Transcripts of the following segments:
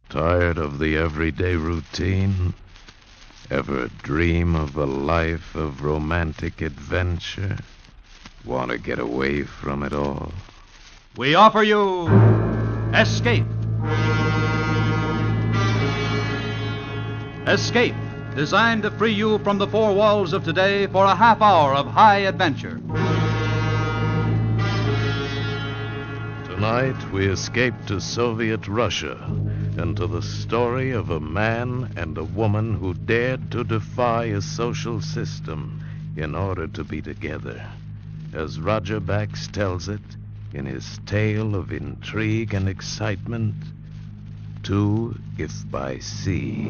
Tired of the everyday routine? Ever dream of a life of romantic adventure? Want to get away from it all? We offer you Escape. Escape, designed to free you from the four walls of today for a half hour of high adventure. Tonight, we escape to Soviet Russia and to the story of a man and a woman who dared to defy a social system in order to be together. As Roger Bax tells it in his tale of intrigue and excitement, To If by Sea.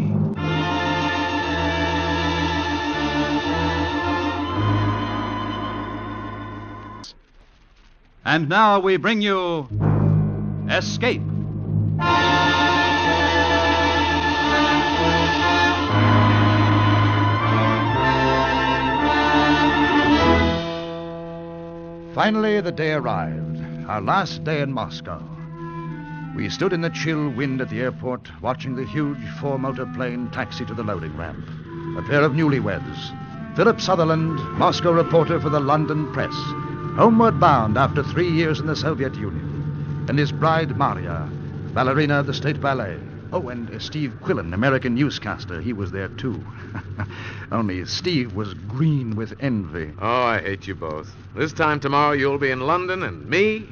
And now we bring you Escape. Finally, the day arrived, our last day in Moscow. We stood in the chill wind at the airport, watching the huge four-motor plane taxi to the loading ramp. A pair of newlyweds. Philip Sutherland, Moscow reporter for the London Press, homeward bound after 3 years in the Soviet Union. And his bride, Maria, ballerina of the State Ballet. Oh, and Steve Quillen, American newscaster. He was there, too. Only Steve was green with envy. Oh, I hate you both. This time tomorrow you'll be in London, and me?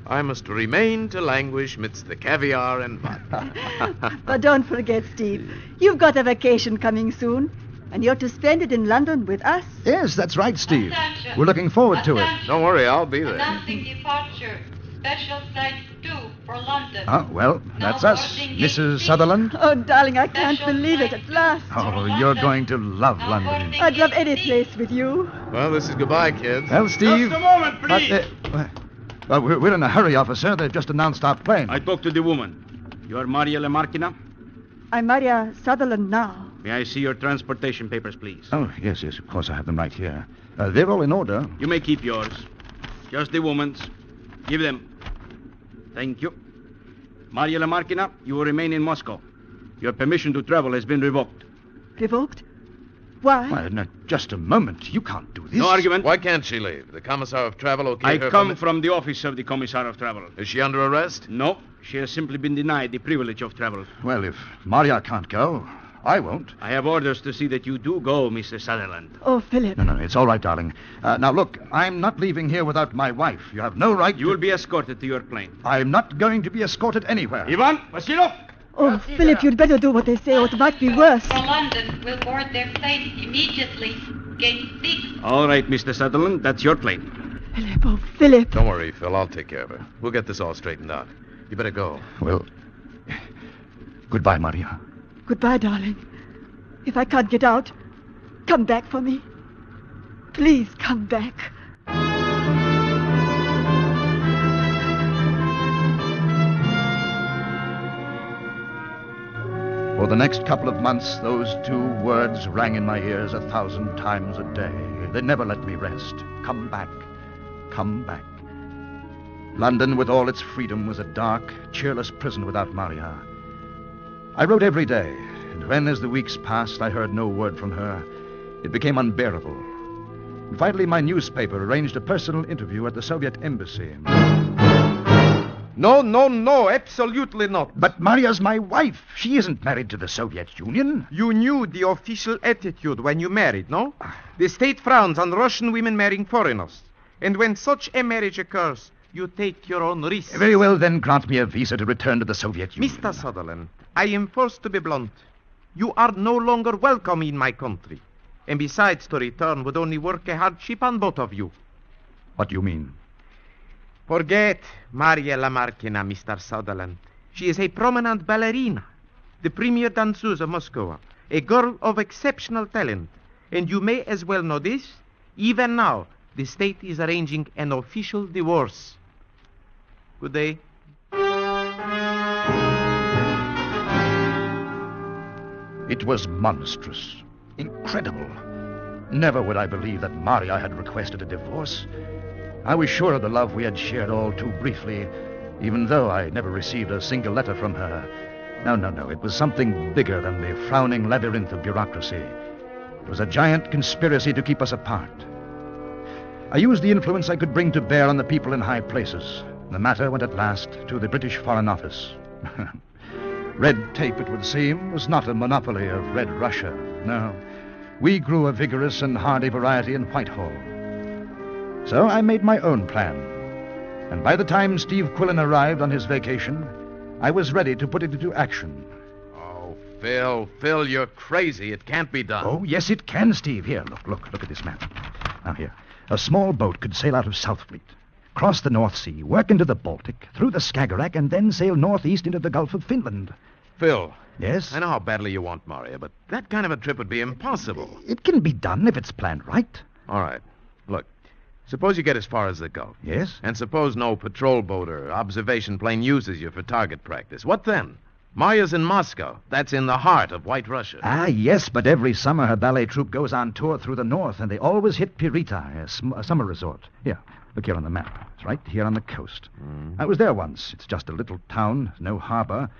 I must remain to languish midst the caviar and vodka. But don't forget, Steve, you've got a vacation coming soon, and you're to spend it in London with us. Yes, that's right, Steve. Attention. We're looking forward to it. Attention. Don't worry, I'll be there. Announcing departure. Special flight 2 for London. Oh, well, that's us. Mrs. Sutherland? Oh, darling, I can't believe it at last. Oh, you're going to love London. I'd love any place with you. Well, this is goodbye, kids. Well, Steve... Just a moment, please. Well, we're in a hurry, officer. They've just announced our plane. I talked to the woman. You are Maria Lemarkina? I'm Maria Sutherland now. May I see your transportation papers, please? Oh, yes, of course, I have them right here. They're all in order. You may keep yours. Just the woman's. Give them. Thank you. Maria Lemarkina, you will remain in Moscow. Your permission to travel has been revoked. Revoked? Why? Well, now, just a moment. You can't do this. No argument. Why can't she leave? The Commissar of Travel okay I her come from the office of the Commissar of Travel. Is she under arrest? No, she has simply been denied the privilege of travel. Well, if Maria can't go, I won't. I have orders to see that you do go, Mr. Sutherland. Oh, Philip. No, it's all right, darling. Now, look, I'm not leaving here without my wife. You have no right You will be escorted to your plane. I'm not going to be escorted anywhere. Ivan, Vasilov! Oh, Philip, you'd better do what they say, or it might be worse. For London will board their plane immediately. Gate 6. All right, Mr. Sutherland, that's your plane. Philip, oh, Philip. Don't worry, Phil. I'll take care of her. We'll get this all straightened out. You better go. Well, goodbye, Maria. Goodbye, darling. If I can't get out, come back for me. Please come back. For the next couple of months, those two words rang in my ears 1,000 times a day. They never let me rest. Come back. Come back. London, with all its freedom, was a dark, cheerless prison without Maria. I wrote every day, and when, as the weeks passed, I heard no word from her, it became unbearable. And finally, my newspaper arranged a personal interview at the Soviet embassy. No, absolutely not. But Maria's my wife. She isn't married to the Soviet Union. You knew the official attitude when you married, no? The state frowns on Russian women marrying foreigners. And when such a marriage occurs, you take your own risk. Very well, then grant me a visa to return to the Soviet Union. Mr. Sutherland, I am forced to be blunt. You are no longer welcome in my country. And besides, to return would only work a hardship on both of you. What do you mean? Forget Maria Lemarkina, Mr. Sutherland. She is a prominent ballerina, the premier danseuse of Moscow, a girl of exceptional talent. And you may as well know this. Even now, the state is arranging an official divorce. Good day. It was monstrous. Incredible. Never would I believe that Maria had requested a divorce. I was sure of the love we had shared all too briefly, even though I never received a single letter from her. No. It was something bigger than the frowning labyrinth of bureaucracy. It was a giant conspiracy to keep us apart. I used the influence I could bring to bear on the people in high places. The matter went at last to the British Foreign Office. Red tape, it would seem, was not a monopoly of Red Russia. No. We grew a vigorous and hardy variety in Whitehall. So I made my own plan. And by the time Steve Quillen arrived on his vacation, I was ready to put it into action. Oh, Phil, you're crazy. It can't be done. Oh, yes, it can, Steve. Here, look at this map. Now, here. A small boat could sail out of Southfleet, cross the North Sea, work into the Baltic, through the Skagerrak, and then sail northeast into the Gulf of Finland. Phil. Yes? I know how badly you want Maria, but that kind of a trip would be impossible. It can be done if it's planned right. All right. Look, suppose you get as far as the Gulf. Yes? And suppose no patrol boat or observation plane uses you for target practice. What then? Maria's in Moscow. That's in the heart of White Russia. Ah, yes, but every summer her ballet troupe goes on tour through the north, and they always hit Pirita, a summer resort. Here, look here on the map. It's right here on the coast. I was there once. It's just a little town, no harbor.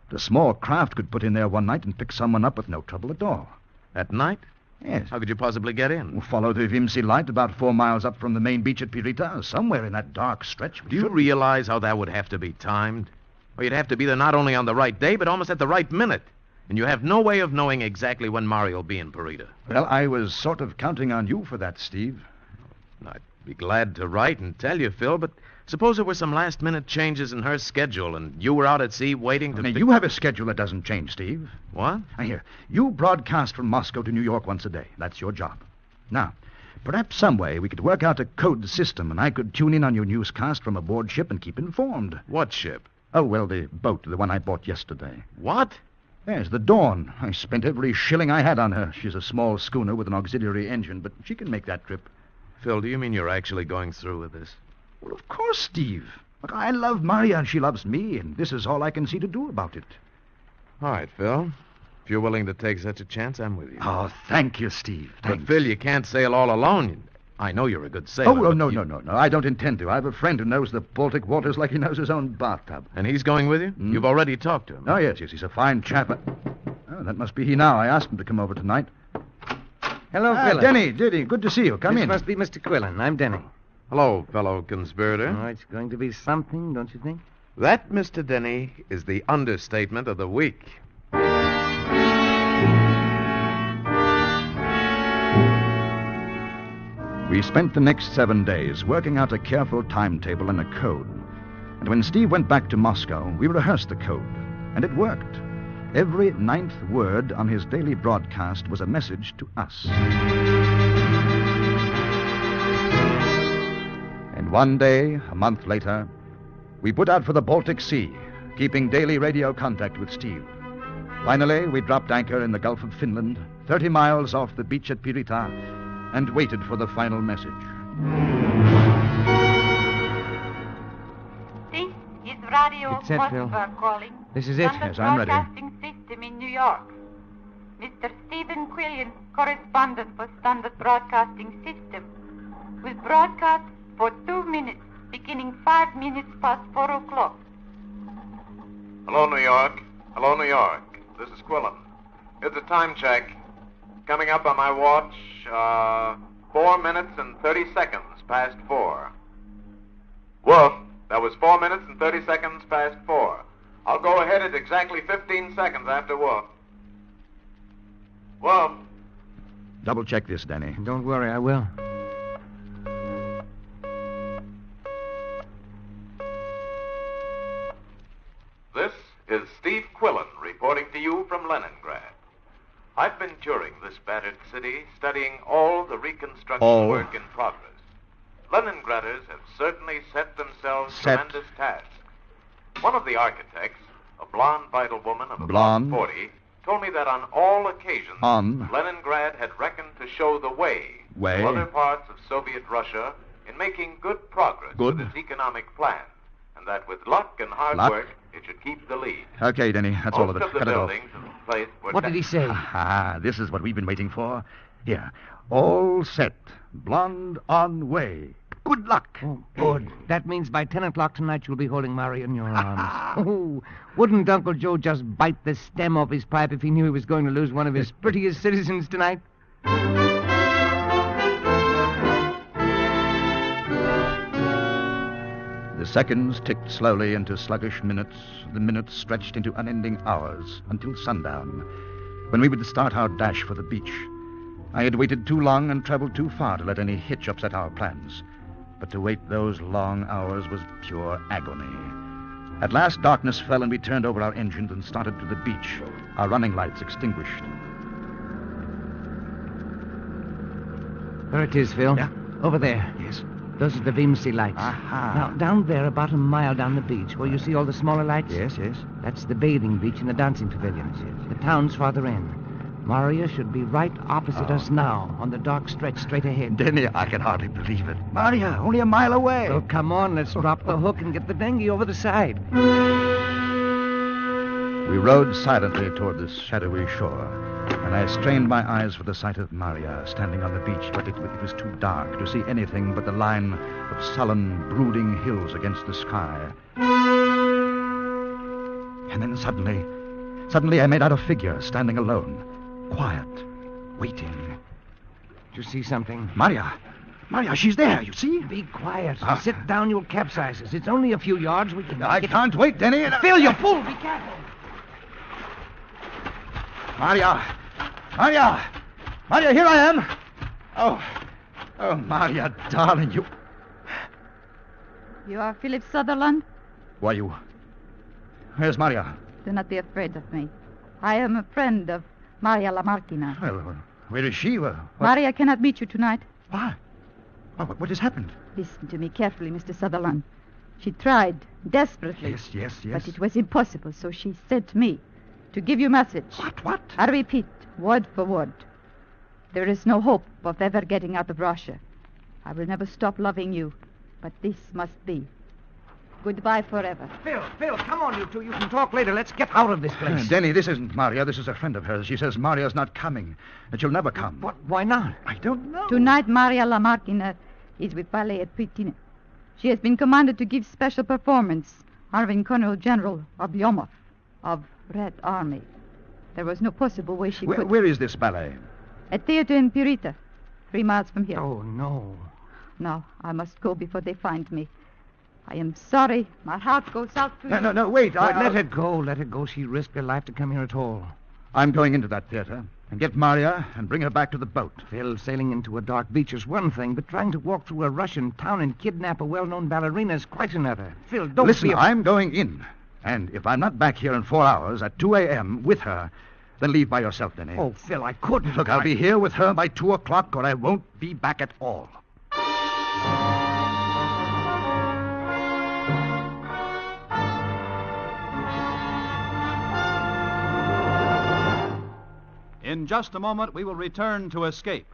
But a small craft could put in there one night and pick someone up with no trouble at all. At night? Yes. How could you possibly get in? We'll follow the Vimsy Light about 4 miles up from the main beach at Pirita, somewhere in that dark stretch. Do you realize how that would have to be timed? Or you'd have to be there not only on the right day, but almost at the right minute. And you have no way of knowing exactly when Maria will be in Pirita. Well, I was sort of counting on you for that, Steve. I'd be glad to write and tell you, Phil, but suppose there were some last-minute changes in her schedule and you were out at sea waiting to... Now, you have a schedule that doesn't change, Steve. What? Now, here, you broadcast from Moscow to New York once a day. That's your job. Now, perhaps some way we could work out a code system and I could tune in on your newscast from aboard ship and keep informed. What ship? Oh, well, the boat, the one I bought yesterday. What? Yes, the Dawn. I spent every shilling I had on her. She's a small schooner with an auxiliary engine, but she can make that trip. Phil, do you mean you're actually going through with this? Well, of course, Steve. Look, I love Maria and she loves me, and this is all I can see to do about it. All right, Phil. If you're willing to take such a chance, I'm with you. Oh, thank you, Steve. But, Phil, you can't sail all alone. I know you're a good sailor. Oh, no. I don't intend to. I have a friend who knows the Baltic waters like he knows his own bathtub. And he's going with you? You've already talked to him. Oh, yes, he's a fine chap. Oh, that must be he now. I asked him to come over tonight. Hello, Quillen. Denny, good to see you. Come This in. must be Mr. Quillen. I'm Denny. Hello, fellow conspirator. Oh, it's going to be something, don't you think? That, Mr. Denny, is the understatement of the week. We spent the next 7 days working out a careful timetable and a code. And when Steve went back to Moscow, we rehearsed the code. And it worked. Every 9th word on his daily broadcast was a message to us. And one day, a month later, we put out for the Baltic Sea, keeping daily radio contact with Steve. Finally, we dropped anchor in the Gulf of Finland, 30 miles off the beach at Pirita, and waited for the final message. This is Radio It's it, Phil. Moskva calling. This is it. Standard Yes, I'm ready. Broadcasting System in New York. Mr. Stephen Quillen, correspondent for Standard Broadcasting System, will broadcast for 2 minutes, beginning 5 minutes past 4 o'clock. Hello, New York. Hello, New York. This is Quillen. It's a time check. Coming up on my watch, 4 minutes and 30 seconds past 4. Wolf, that was 4 minutes and 30 seconds past 4. I'll go ahead at exactly 15 seconds after Wolf. Wolf. Double check this, Danny. Don't worry, I will. This is Steve Quillen reporting to you from Leningrad. I've been touring this battered city, studying all the reconstruction work in progress. Leningraders have certainly set themselves tremendous tasks. One of the architects, a blonde, vital woman of about 40, told me that on all occasions, Leningrad had reckoned to show the way to other parts of Soviet Russia in making good progress with its economic plan, and that with luck and hard work, it should keep the lead. Okay, Denny, that's all of it. Most of the Cut it off. buildings in the place were... What did he say? This is what we've been waiting for. Here, all set. Blonde on way. Good luck. Oh, good. That means by 10 o'clock tonight you'll be holding Maria in your arms. Oh, wouldn't Uncle Joe just bite the stem off his pipe if he knew he was going to lose one of his prettiest citizens tonight? The seconds ticked slowly into sluggish minutes. The minutes stretched into unending hours until sundown, when we would start our dash for the beach. I had waited too long and traveled too far to let any hitch upset our plans. But to wait those long hours was pure agony. At last, darkness fell and we turned over our engines and started to the beach, our running lights extinguished. There it is, Phil. Yeah? Over there. Yes. Those are the Vimsey lights. Aha. Now, down there, about a mile down the beach, where you see all the smaller lights? Yes. That's the bathing beach and the dancing pavilions. The town's farther in. Maria should be right opposite us now, on the dark stretch straight ahead. Denny, I can hardly believe it. Maria, only a mile away. Oh, come on, let's drop the hook and get the dinghy over the side. We rowed silently toward the shadowy shore, and I strained my eyes for the sight of Maria standing on the beach, but it was too dark to see anything but the line of sullen, brooding hills against the sky. And then suddenly I made out a figure standing alone, quiet, waiting. Did you see something? Maria, she's there, you see? Be quiet. Sit down, you'll capsize us. It's only a few yards. We can... I can't wait, Denny. Phil, you fool! Be careful. Maria, here I am. Oh, Maria, darling, you... You are Philip Sutherland? Why, you... Where's Maria? Do not be afraid of me. I am a friend of Maria Lamarquina. Well, where is she? Maria cannot meet you tonight. Why? What has happened? Listen to me carefully, Mr. Sutherland. She tried desperately. Yes. But it was impossible, so she sent me to give you a message. What? I repeat, word for word. There is no hope of ever getting out of Russia. I will never stop loving you, but this must be. Goodbye forever. Phil, come on, you two. You can talk later. Let's get out of this place. Denny, this isn't Maria. This is a friend of hers. She says Maria's not coming, that she'll never come. What? Why not? I don't know. Tonight, Maria Lamarquina is with ballet at Putin. She has been commanded to give special performance, honoring Colonel General Oblomov of Red Army. There was no possible way she could... Where is this ballet? A theater in Purita, 3 miles from here. Oh, no. Now, I must go before they find me. I am sorry. My heart goes out to you. No, wait. Let it go. Let her go. She risked her life to come here at all. I'm going into that theater and get Maria and bring her back to the boat. Phil, sailing into a dark beach is one thing, but trying to walk through a Russian town and kidnap a well-known ballerina is quite another. Phil, don't Listen, be... I'm going in. And if I'm not back here in 4 hours at 2 a.m. with her, then leave by yourself, Denny. Oh, Phil, I couldn't. Look, I'll be here with her by 2 o'clock, or I won't be back at all. In just a moment, we will return to Escape.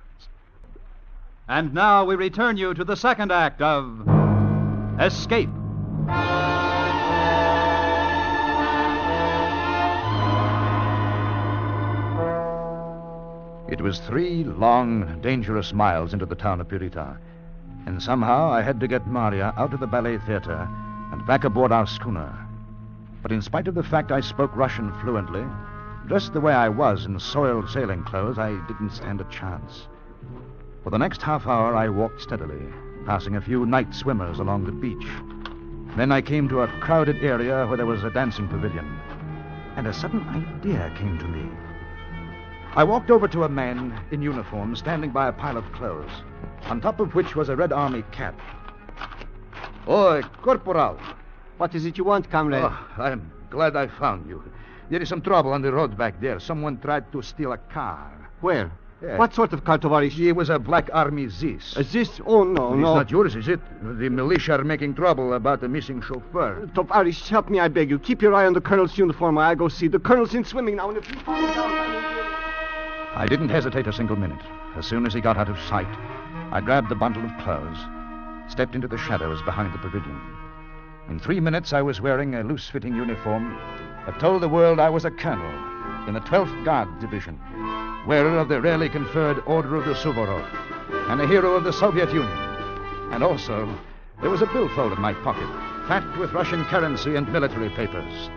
And now we return you to the second act of Escape. It was 3 long, dangerous miles into the town of Purita, and somehow I had to get Maria out of the ballet theater and back aboard our schooner. But in spite of the fact I spoke Russian fluently, dressed the way I was in soiled sailing clothes, I didn't stand a chance. For the next half hour, I walked steadily, passing a few night swimmers along the beach. Then I came to a crowded area where there was a dancing pavilion, and a sudden idea came to me. I walked over to a man in uniform standing by a pile of clothes, on top of which was a Red Army cap. "Oi, Corporal." What is it you want, comrade? Oh, I'm glad I found you. There is some trouble on the road back there. Someone tried to steal a car. Where? Yeah. What sort of car, Tovarish? It was a Black Army Zis. This? Oh, no, It's no. not yours, is it? The militia are making trouble about the missing chauffeur. Tovarish, help me, I beg you. Keep your eye on the colonel's uniform while I go see. The colonel's in swimming now, and if you fall down... I didn't hesitate a single minute. As soon as he got out of sight, I grabbed the bundle of clothes, stepped into the shadows behind the pavilion. In 3 minutes, I was wearing a loose-fitting uniform that told the world I was a colonel in the 12th Guard Division, wearer of the rarely conferred Order of the Suvorov. and a hero of the Soviet Union. And also, there was a billfold in my pocket, fat with Russian currency and military papers.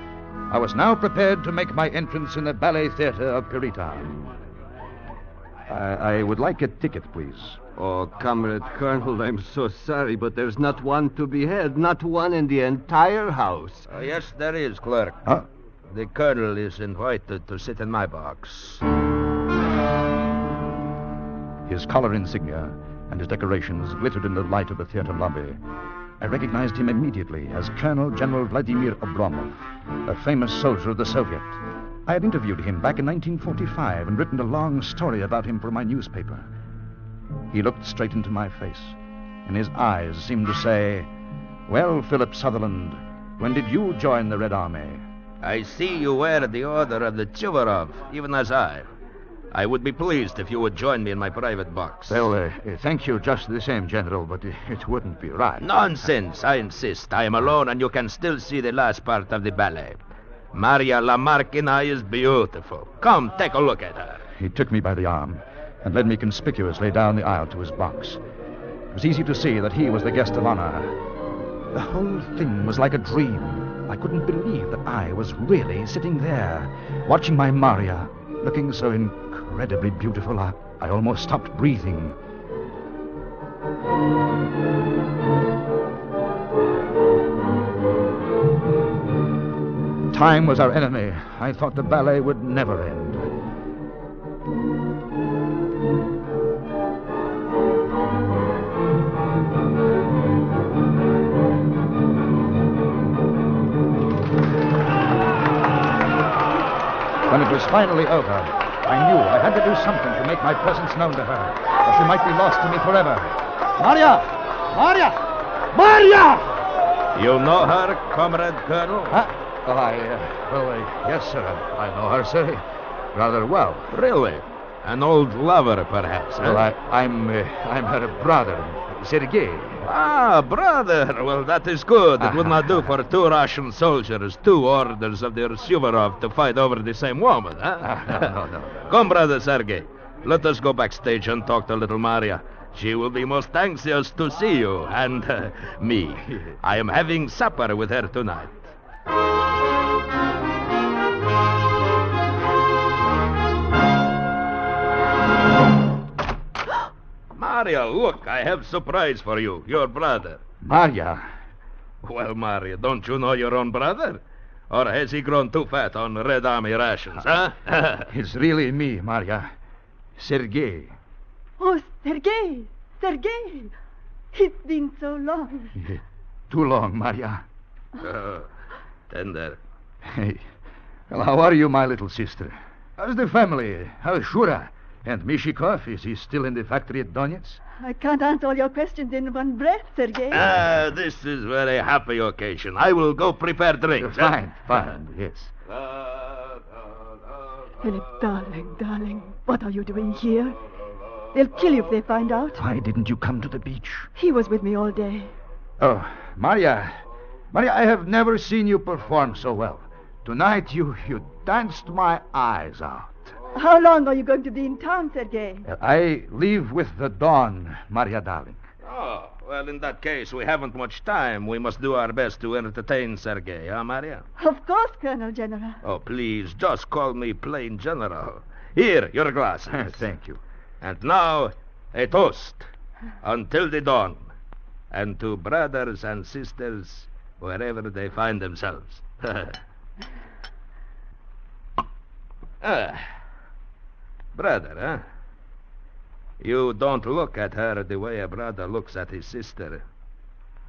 I was now prepared to make my entrance in the ballet theater of Pirita. I would like a ticket, please. Oh, Comrade Colonel, I'm so sorry, but there's not one to be had. Not one in the entire house. Yes, there is, clerk. Huh? The colonel is invited to sit in my box. His collar insignia and his decorations glittered in the light of the theater lobby. I recognized him immediately as Colonel General Vladimir Oblomov, a famous soldier of the Soviet. I had interviewed him back in 1945 and written a long story about him for my newspaper. He looked straight into my face, and his eyes seemed to say, "Well, Philip Sutherland, when did you join the Red Army?" I see you wear the Order of the Suvorov, even as I. I would be pleased if you would join me in my private box. Well, thank you just the same, General, but it wouldn't be right. Nonsense, I insist. I am alone, and you can still see the last part of the ballet. Maria Lamarkina is beautiful. Come, take a look at her. He took me by the arm and led me conspicuously down the aisle to his box. It was easy to see that he was the guest of honor. The whole thing was like a dream. I couldn't believe that I was really sitting there, watching my Maria, looking so incredibly beautiful, I almost stopped breathing. Time was our enemy. I thought the ballet would never end. When it was finally over, I knew I had to do something to make my presence known to her, or she might be lost to me forever. Maria! Maria! Maria! You know her, Comrade Colonel? Yes, sir. I know her, sir. Rather well. Really? An old lover, perhaps? Well, I'm her brother, Sergei. Ah, brother. Well, that is good. It would not do for two Russian soldiers, two orders of the Suvorov to fight over the same woman, huh? No. Come, brother Sergei. Let us go backstage and talk to little Maria. She will be most anxious to see you and me. I am having supper with her tonight. Maria, look, I have surprise for you, your brother. Maria? Well, Maria, don't you know your own brother? Or has he grown too fat on Red Army rations, huh? It's really me, Maria. Sergei. Oh, Sergei! Sergei! It's been so long. Too long, Maria. Tender. Hey. Well, how are you, my little sister? How's the family? How's Shura? And Mishikov, is he still in the factory at Donetsk? I can't answer all your questions in one breath, Sergei. This is very happy occasion. I will go prepare drinks. Fine, yes. Philip, darling, what are you doing here? They'll kill you if they find out. Why didn't you come to the beach? He was with me all day. Oh, Maria, I have never seen you perform so well. Tonight you danced my eyes out. How long are you going to be in town, Sergei? I leave with the dawn, Maria darling. Oh, well, in that case, we haven't much time. We must do our best to entertain Sergei, huh, Maria? Of course, Colonel General. Oh, please, just call me plain General. Here, your glasses. Thank you. And now, a toast. Until the dawn. And to brothers and sisters, wherever they find themselves. Brother, huh? You don't look at her the way a brother looks at his sister.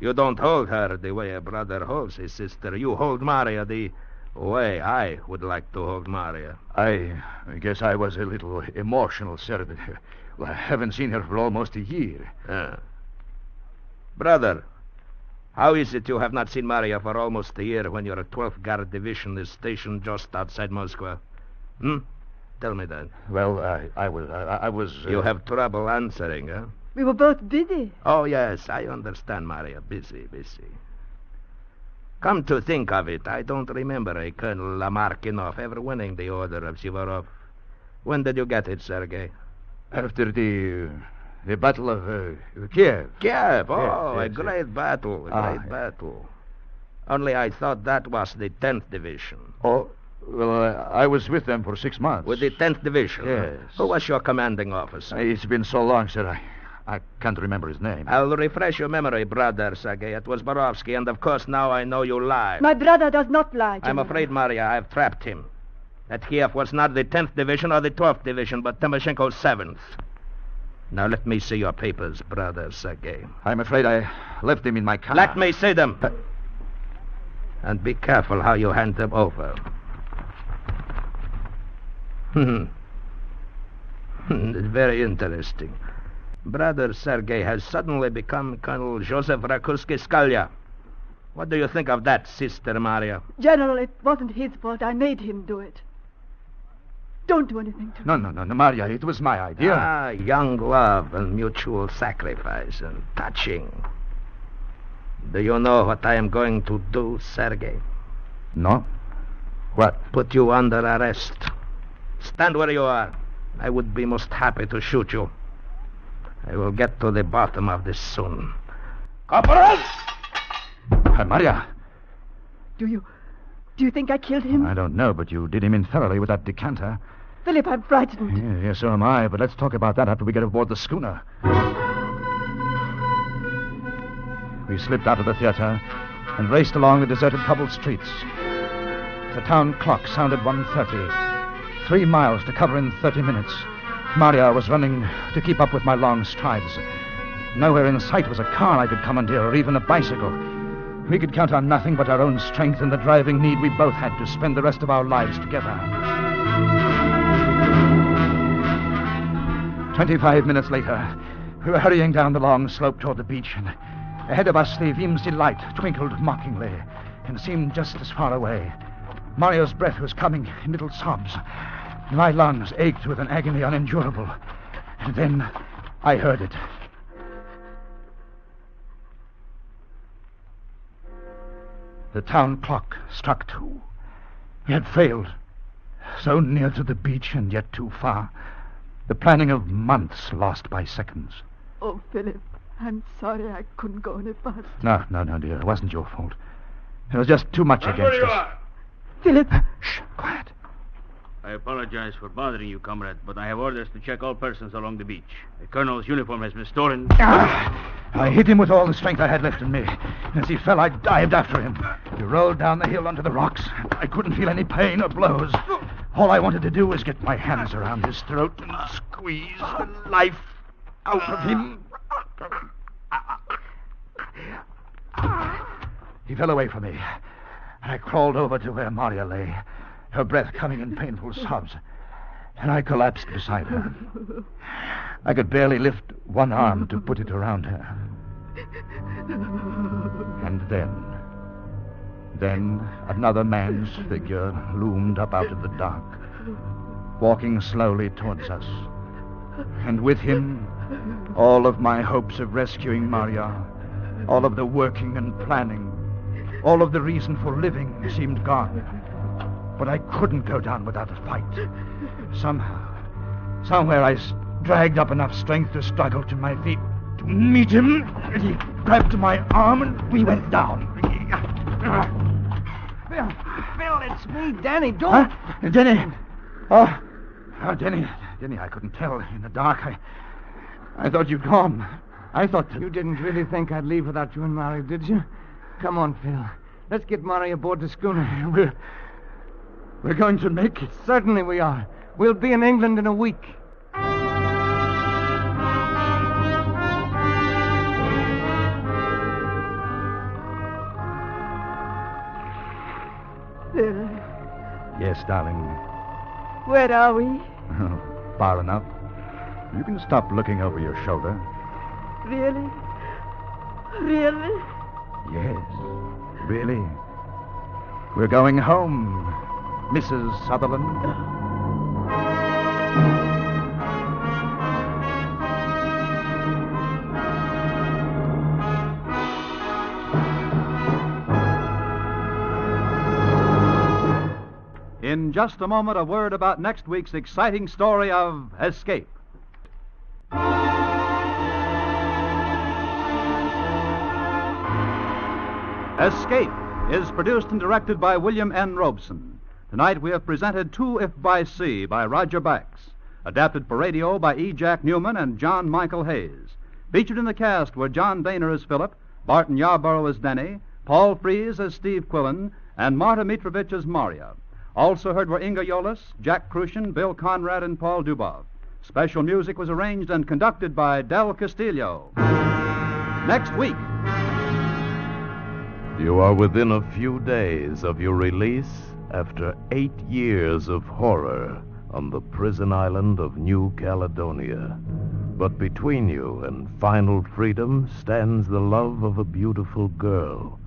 You don't hold her the way a brother holds his sister. You hold Maria the way I would like to hold Maria. I guess I was a little emotional, sir. Well, I haven't seen her for almost a year. Brother, how is it you have not seen Maria for almost a year when your 12th Guard Division is stationed just outside Moscow? Tell me that. Well, I was... You have trouble answering, huh? We were both busy. Oh, yes, I understand, Maria. Busy. Come to think of it, I don't remember a Colonel Lamarkinov ever winning the Order of Suvorov. When did you get it, Sergei? After the The Battle of Kiev. Kiev, Yes, a yes, great battle, a great battle. Only I thought that was the 10th Division. Oh, well, I was with them for 6 months. With the 10th Division? Yes. Who was your commanding officer? It's been so long, sir, I can't remember his name. I'll refresh your memory, brother Sergei. It was Borovsky, and of course now I know you lied. My brother does not lie, I'm General. afraid, Maria, I've trapped him. That Kiev was not the 10th Division or the 12th Division, but Timoshenko's 7th. Now let me see your papers, brother Sergei. I'm afraid I left them in my car. Let me see them. And be careful how you hand them over. It's very interesting. Brother Sergei has suddenly become Colonel Joseph Rakuski-Skalya. What do you think of that, Sister Maria? General, it wasn't his fault. I made him do it. Don't do anything to me. No, Maria, it was my idea. Ah, young love and mutual sacrifice and touching. Do you know what I am going to do, Sergei? No? What? Put you under arrest. Stand where you are. I would be most happy to shoot you. I will get to the bottom of this soon. Corporal! Maria. Do you think I killed him? I don't know, but you did him in thoroughly with that decanter. Philip, I'm frightened. Yes, so am I, but let's talk about that after we get aboard the schooner. We slipped out of the theater and raced along the deserted cobbled streets. The town clock sounded 1:30. 3 miles to cover in 30 minutes. Maria was running to keep up with my long strides. Nowhere in sight was a car I could commandeer or even a bicycle. We could count on nothing but our own strength and the driving need we both had to spend the rest of our lives together. 25 minutes later, we were hurrying down the long slope toward the beach, and ahead of us the Vimsey light twinkled mockingly and seemed just as far away. Mario's breath was coming in little sobs. My lungs ached with an agony unendurable. And then I heard it. The town clock struck 2. We had failed. So near to the beach and yet too far. The planning of months lost by seconds. Oh, Philip, I'm sorry I couldn't go any faster. No, dear. It wasn't your fault. There was just too much against us. Philip! Shh, quiet. I apologize for bothering you, comrade, but I have orders to check all persons along the beach. The colonel's uniform has been stolen. I hit him with all the strength I had left in me. As he fell, I dived after him. He rolled down the hill onto the rocks. I couldn't feel any pain or blows. All I wanted to do was get my hands around his throat and squeeze the life out of him. He fell away from me. I crawled over to where Maria lay, her breath coming in painful sobs, and I collapsed beside her. I could barely lift one arm to put it around her. And then another man's figure loomed up out of the dark, walking slowly towards us. And with him, all of my hopes of rescuing Maria, all of the working and planning, all of the reason for living seemed gone. But I couldn't go down without a fight. Somewhere I dragged up enough strength to struggle to my feet, to meet him. He grabbed my arm and we went down. Phil, it's me, Danny. Don't... Huh? Denny. Oh, Denny, I couldn't tell in the dark. I thought you'd gone. I thought that... You didn't really think I'd leave without you and Maria, did you? Come on, Phil. Let's get Maria aboard the schooner. We're going to make it. Certainly we are. We'll be in England in a week. Phil, Yes, darling. where are we? Far enough. You can stop looking over your shoulder. Really? Really? Yes, really. We're going home, Mrs. Sutherland. In just a moment, a word about next week's exciting story of Escape. Escape is produced and directed by William N. Robeson. Tonight we have presented Two If by Sea by Roger Bax, adapted for radio by E. Jack Newman and John Michael Hayes. Featured in the cast were John Daner as Philip, Barton Yarborough as Denny, Paul Frees as Steve Quillen, and Marta Mitrovich as Maria. Also heard were Inga Yolis, Jack Crucian, Bill Conrad, and Paul Dubov. Special music was arranged and conducted by Del Castillo. Next week. You are within a few days of your release after 8 years of horror on the prison island of New Caledonia. But between you and final freedom stands the love of a beautiful girl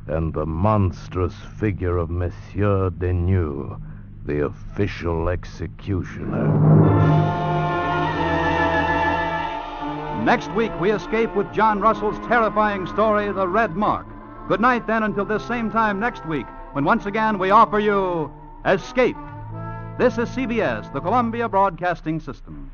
and the monstrous figure of Monsieur Deneux, the official executioner. Next week, we escape with John Russell's terrifying story, The Red Mark. Good night, then, until this same time next week, when once again we offer you Escape. This is CBS, the Columbia Broadcasting System.